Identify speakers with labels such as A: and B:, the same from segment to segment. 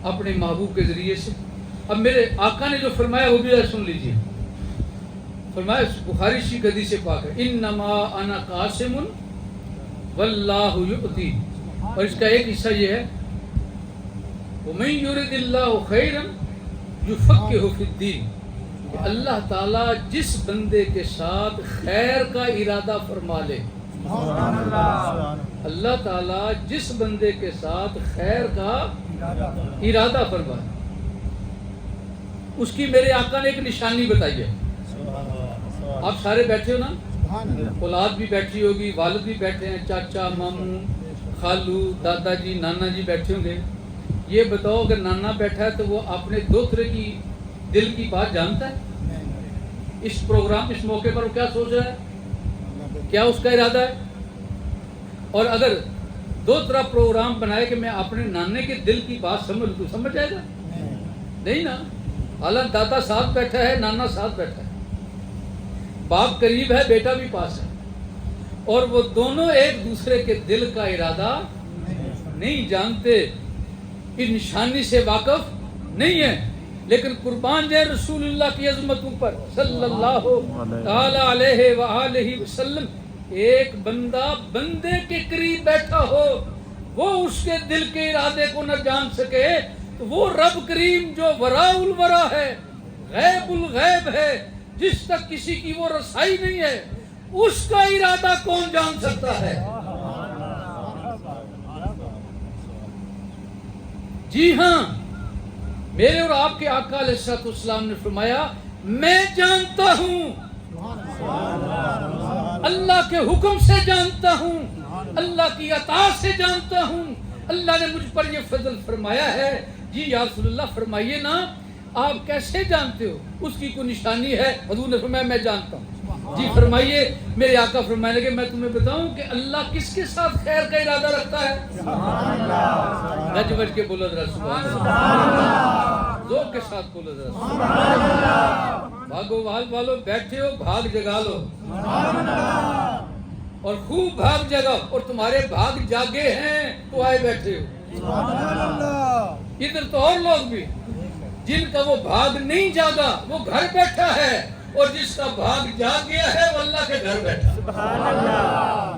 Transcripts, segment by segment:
A: اپنے محبوب کے ذریعے سے. اب میرے آقا نے جو فرمایا وہ بھی سن لیجیے. فرمایا بخاری شریف حدیث پاک ہے انما انا قاسم واللہ یؤتی. اور اس کا ایک حصہ یہ ہے وَمَن يُرِدِ اللَّهُ خَيْرًا يُفَقِّهُ فِي الدِّينِ کہ اللہ تعالیٰ جس بندے کے ساتھ خیر کا ارادہ فرما لے. اللہ تعالیٰ جس بندے کے ساتھ خیر کا ارادہ فرما لے اس کی میرے آقا نے ایک نشانی بتائی ہے. آپ سارے بیٹھے ہو نا, اولاد بھی بیٹھی ہوگی, والد بھی بیٹھے ہیں, چاچا ماموں خالو دادا جی نانا جی بیٹھے ہوں گے. یہ بتاؤ اگر نانا بیٹھا ہے تو وہ اپنے دوترے کی دل کی بات جانتا ہے؟ اس پروگرام اس موقع پر وہ کیا سوچ رہا ہے, کیا اس کا ارادہ ہے؟ اور اگر دو طرح پروگرام بنائے کہ میں اپنے نانے کے دل کی بات سمجھ تو سمجھ جائے گا نہیں نا. حالانکہ دادا ساتھ بیٹھا ہے, نانا ساتھ بیٹھا ہے, باپ قریب ہے, بیٹا بھی پاس ہے, اور وہ دونوں ایک دوسرے کے دل کا ارادہ نہیں جانتے, اس نشانی سے واقف نہیں ہے. لیکن قربان جائے رسول اللہ کی عظمتوں پر صلی اللہ تعالی علیہ وآلہ وسلم, ایک بندہ بندے کے قریب بیٹھا ہو وہ اس کے دل کے ارادے کو نہ جان سکے تو وہ رب کریم جو وراء الورا ہے, غیب الغیب ہے, جس تک کسی کی وہ رسائی نہیں ہے, اس کا ارادہ کون جان سکتا ہے؟ جی ہاں, میرے اور آپ کے آقا علیہ السلام نے فرمایا میں جانتا ہوں, اللہ کے حکم سے جانتا ہوں, اللہ کی عطا سے جانتا ہوں, اللہ نے مجھ پر یہ فضل فرمایا ہے. جی یا رسول اللہ فرمائیے نا آپ کیسے جانتے ہو, اس کی کوئی نشانی ہے؟ حضور نے فرمایا میں جانتا ہوں. جی فرمائیے. میرے آقا فرمانے لگے میں تمہیں بتاؤں کہ اللہ کس کے ساتھ خیر کا ارادہ رکھتا ہے؟ گج بج کے بولو ذرا سبحان اللہ, ذوق کے ساتھ بولو ذرا سبحان اللہ. بھاگو والو بیٹھے ہو بھاگ جگا لو اور خوب بھاگ جگاؤ, اور تمہارے بھاگ جاگے ہیں تو آئے بیٹھے ہو. ادھر تو اور لوگ بھی جن کا وہ بھاگ نہیں جاگا وہ گھر بیٹھا ہے, اور جس کا بھاگ جاگ گیا ہے وہ اللہ کے گھر بیٹھا. سبحان اللہ.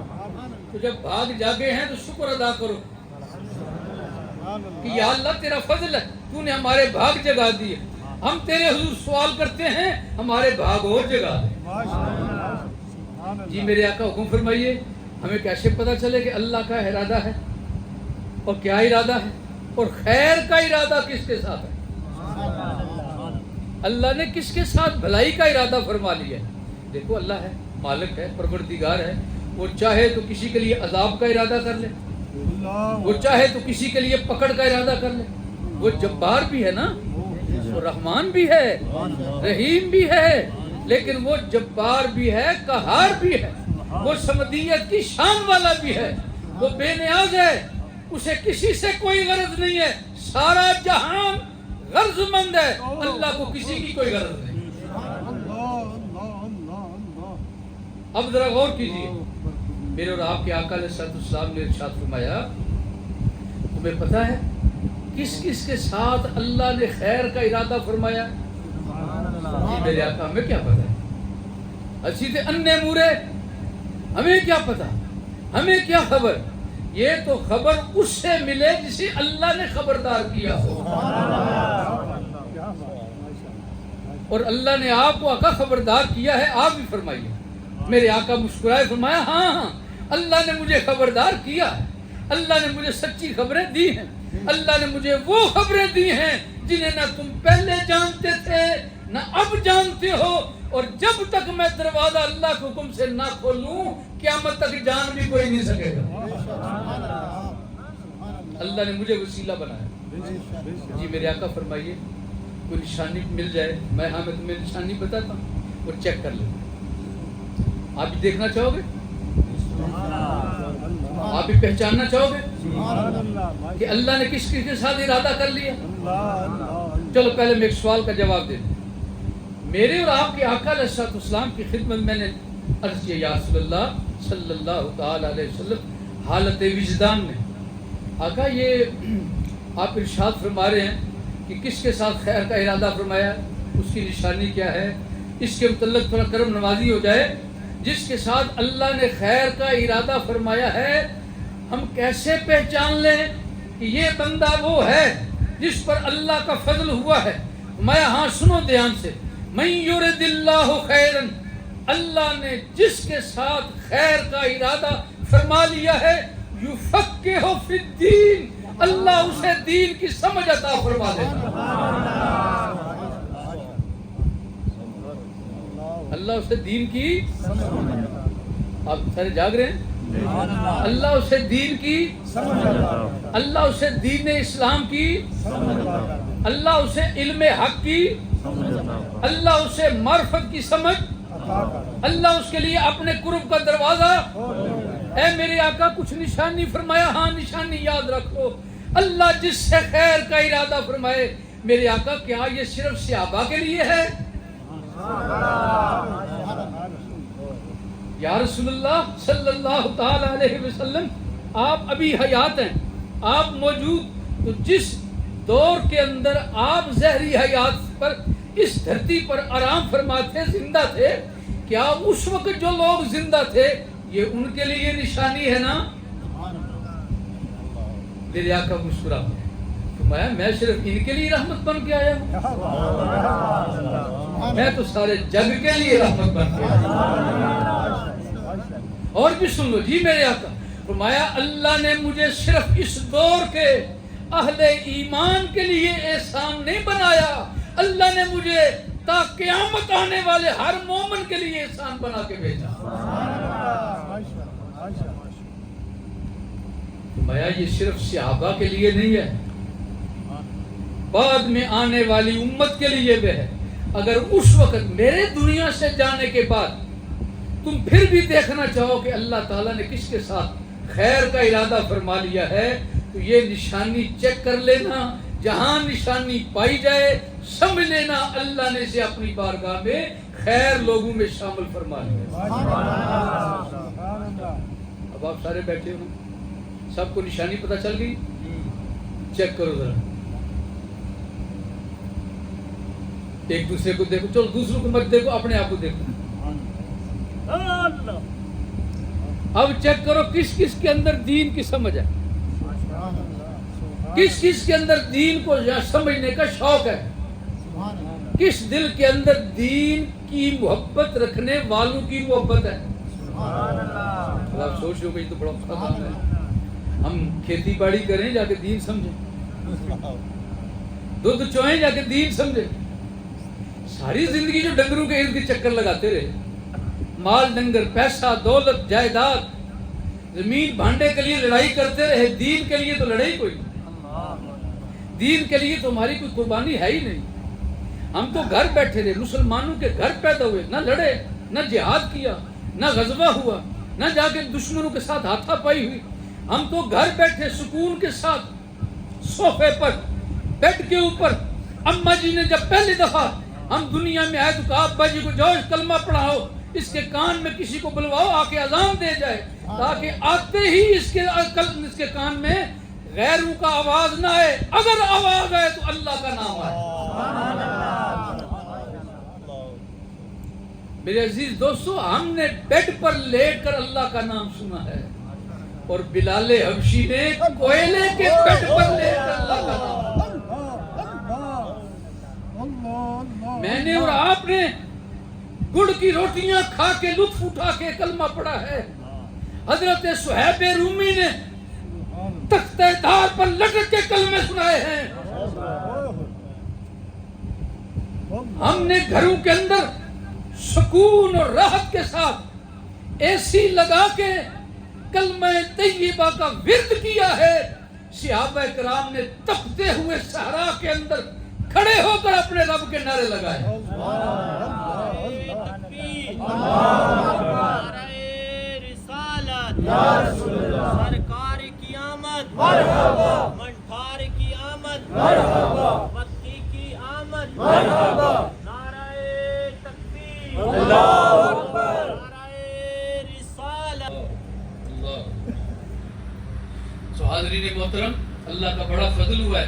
A: تو جب بھاگ جاگے ہیں تو شکر ادا کرو کہ یا اللہ تیرا فضل ہے, تو نے ہمارے بھاگ جگا دیے. ہم تیرے حضور سوال کرتے ہیں ہمارے بھاگ اور جگا دے. جی میرے آقا حکم فرمائیے ہمیں کیسے پتہ چلے کہ اللہ کا ارادہ ہے اور کیا ارادہ ہے, اور خیر کا ارادہ کس کے ساتھ ہے؟ اللہ نے کس کے ساتھ بھلائی کا ارادہ فرما لیا ہے؟ دیکھو اللہ ہے, مالک ہے, پروردگار ہے. وہ چاہے تو کسی کے لیے عذاب کا ارادہ کر لے, وہ چاہے تو کسی کے لیے پکڑ کا ارادہ کر لے. وہ جبار بھی ہے نا, وہ رحمان بھی ہے, رحیم بھی ہے, لیکن وہ جبار بھی ہے, قہار بھی ہے, وہ سمدیت کی شان والا بھی ہے, وہ بے نیاز ہے, اسے کسی سے کوئی غرض نہیں ہے. سارا جہان غرض مند ہے, اللہ کو کسی کی کوئی غرض نہیں. اب ذرا غور کیجیے, میرے اور آپ کے آقا علیہ السلام نے ارشاد فرمایا تمہیں پتہ ہے کس کس کے ساتھ اللہ نے خیر کا ارادہ فرمایا؟ جی میرے آقا ہمیں کیا پتہ ہے, اسی تھے انے مورے, ہمیں کیا پتہ, ہمیں کیا خبر. یہ تو خبر اس سے ملے جسے اللہ نے خبردار کیا ہو, اور اللہ نے آپ کو آقا خبردار کیا ہے. آپ بھی فرمائیے. میرے آقا مسکرائے فرمایا ہاں ہاں اللہ نے مجھے خبردار کیا ہے, اللہ نے مجھے سچی خبریں دی ہیں, اللہ نے مجھے وہ خبریں دی ہیں جنہیں نہ تم پہلے جانتے تھے نہ اب جانتے ہو, اور جب تک میں دروازہ اللہ کے حکم سے نہ کھولوں قیامت تک جان بھی کوئی نہیں سکے گا. اللہ نے مجھے وسیلہ بنایا. جی میرے آقا فرمائیے کوئی نشانی مل جائے, میں ہاں میں تمہیں نشانی بتاتا ہوں, وہ چیک کر لیں. آپ بھی دیکھنا چاہو گے, آپ بھی پہچاننا چاہو گے کہ اللہ نے کس کے ساتھ ارادہ کر لیا؟ چلو پہلے میں ایک سوال کا جواب دے دوں. میرے اور آپ کے آقا علیہ السلام کی خدمت میں نے عرض کیا یا رسول اللہ صلی اللہ تعالی علیہ وسلم حالت وجدان میں, آقا یہ آپ ارشاد فرما رہے ہیں کہ کس کے ساتھ خیر کا ارادہ فرمایا، اس کی نشانی کیا ہے؟ اس کے متعلق تھوڑا کرم نوازی ہو جائے۔ جس کے ساتھ اللہ نے خیر کا ارادہ فرمایا ہے، ہم کیسے پہچان لیں کہ یہ بندہ وہ ہے جس پر اللہ کا فضل ہوا ہے؟ میں ہاں سنو دھیان سے، من یرد اللہ خیرا، اللہ نے جس کے ساتھ خیر کا ارادہ فرما لیا ہے، یفقہہ فی الدین، اللہ اسے دین کی سمجھ عطا فرما دیتا، اللہ اسے دین کی، آپ سارے جاگ رہے ہیں؟ اللہ اسے دین کی، اللہ اسے دین اسلام کی، اللہ اسے علم حق کی، اللہ اسے معرفت کی سمجھ، اللہ اس کے لیے اپنے قرب کا دروازہ۔ اے میرے آقا کچھ نشانی فرمایا، ہاں نشانی یاد رکھو، اللہ جس سے خیر کا ارادہ فرمائے۔ میرے آقا کیا یہ صرف صحابہ کے لیے ہے؟ یا رسول اللہ صلی اللہ تعالی علیہ وسلم، آپ ابھی حیات ہیں، آپ موجود، تو جس دور کے اندر آپ ظاہری حیات پر اس دھرتی پر آرام فرماتے زندہ تھے، کیا اس وقت جو لوگ زندہ تھے یہ ان کے لیے نشانی ہے نا؟ میرے آقا مسکرا فرمایا میں صرف ان کے لیے رحمت بن کے آیا ہوں، میں تو سارے جگ کے لیے رحمت بن کے آیا ہوں۔ اور بھی سن لو جی میرے آقا فرمایا اللہ نے مجھے صرف اس دور کے اہل ایمان کے لیے احسان نہیں بنایا، اللہ نے مجھے تا قیامت آنے والے ہر مومن کے لیے احسان بنا کے بھیجا۔ فرمایا یہ صرف صحابہ کے لیے نہیں ہے، بعد میں آنے والی امت کے لیے بھی ہے۔ اگر اس وقت میرے دنیا سے جانے کے بعد تم پھر بھی دیکھنا چاہو کہ اللہ تعالیٰ نے کس کے ساتھ خیر کا ارادہ فرما لیا ہے، تو یہ نشانی چیک کر لینا، جہاں نشانی پائی جائے سمجھ لینا اللہ نے اسے اپنی بارگاہ میں خیر لوگوں میں شامل فرما لیا۔ اب آپ سارے بیٹھے ہو، سب کو نشانی پتہ چل گئی؟ چیک کرو ذرا، ایک دوسرے کو دیکھو، چلو دوسروں کو مت دیکھو، اپنے آپ کو دیکھو۔ اب چیک کرو کس کس کے اندر دین کی سمجھ ہے، کس کس کے اندر دین کو سمجھنے کا شوق ہے، کس دل کے اندر دین کی محبت رکھنے والوں کی محبت ہے۔ آپ سوچ رہے ہو کہ یہ تو بڑا کام ہے، ہم کھیتی باڑی کریں جا کے دین سمجھیں، دودھ چوئیں جا کے دین سمجھیں، ساری زندگی جو ڈنگروں کے ارد گرد چکر لگاتے رہے، مال ڈنگر، پیسہ، دولت، جائیداد، زمین بھانڈے کے لیے لڑائی کرتے رہے، دین کے لیے تو لڑائی کوئی نہیں، دین کے لیے تو ہماری کوئی قربانی ہے ہی نہیں۔ ہم تو گھر بیٹھے رہے، مسلمانوں کے گھر پیدا ہوئے، نہ لڑے، نہ جہاد کیا، نہ غزوہ ہوا، نہ جا کے دشمنوں کے ساتھ ہاتھا پائی ہوئی، ہم تو گھر بیٹھے سکون کے ساتھ صوفے پر، بیڈ کے اوپر۔ اماں جی نے جب پہلی دفعہ ہم دنیا میں آئے تو کہا ابا جی کو جاؤ کلمہ پڑھاؤ، اس کے کان میں کسی کو بلواؤ آ کے اذان دے جائے، تاکہ آتے ہی اس کے کان میں غیروں کا آواز نہ آئے، اگر آواز آئے تو اللہ کا نام آئے۔ میرے عزیز دوستو، ہم نے بیڈ پر لیٹ کر اللہ کا نام سنا ہے، اور بلال حبشی نے کوئلے کے بیڈ پر لیٹ کر اللہ کا نام۔ میں نے اور آپ نے گڑ کی روٹیاں کھا کے لطف اٹھا کے کلمہ پڑھا ہے، حضرت صہیب رومی نے تختہ دار پر لٹک کے کلمے سنائے ہیں، ہم نے گھروں کے اندر سکون اور راحت کے ساتھ اے سی لگا کے کلمہ طیبہ کا ورد کیا ہے۔ صحابہ کرام نے تپتے ہوئے صحرا کے اندر کھڑے ہو کر اپنے رب کے نعرے لگائے۔
B: سرکار کی آمد مرحبا، منٹھار کی آمد مرحبا، بتی کی آمد مرحبا، نعرہ تکبیر، اللہ اکبر، نعرہ رسالت۔
A: حاضرین محترم، اللہ کا بڑا فضل ہوا ہے۔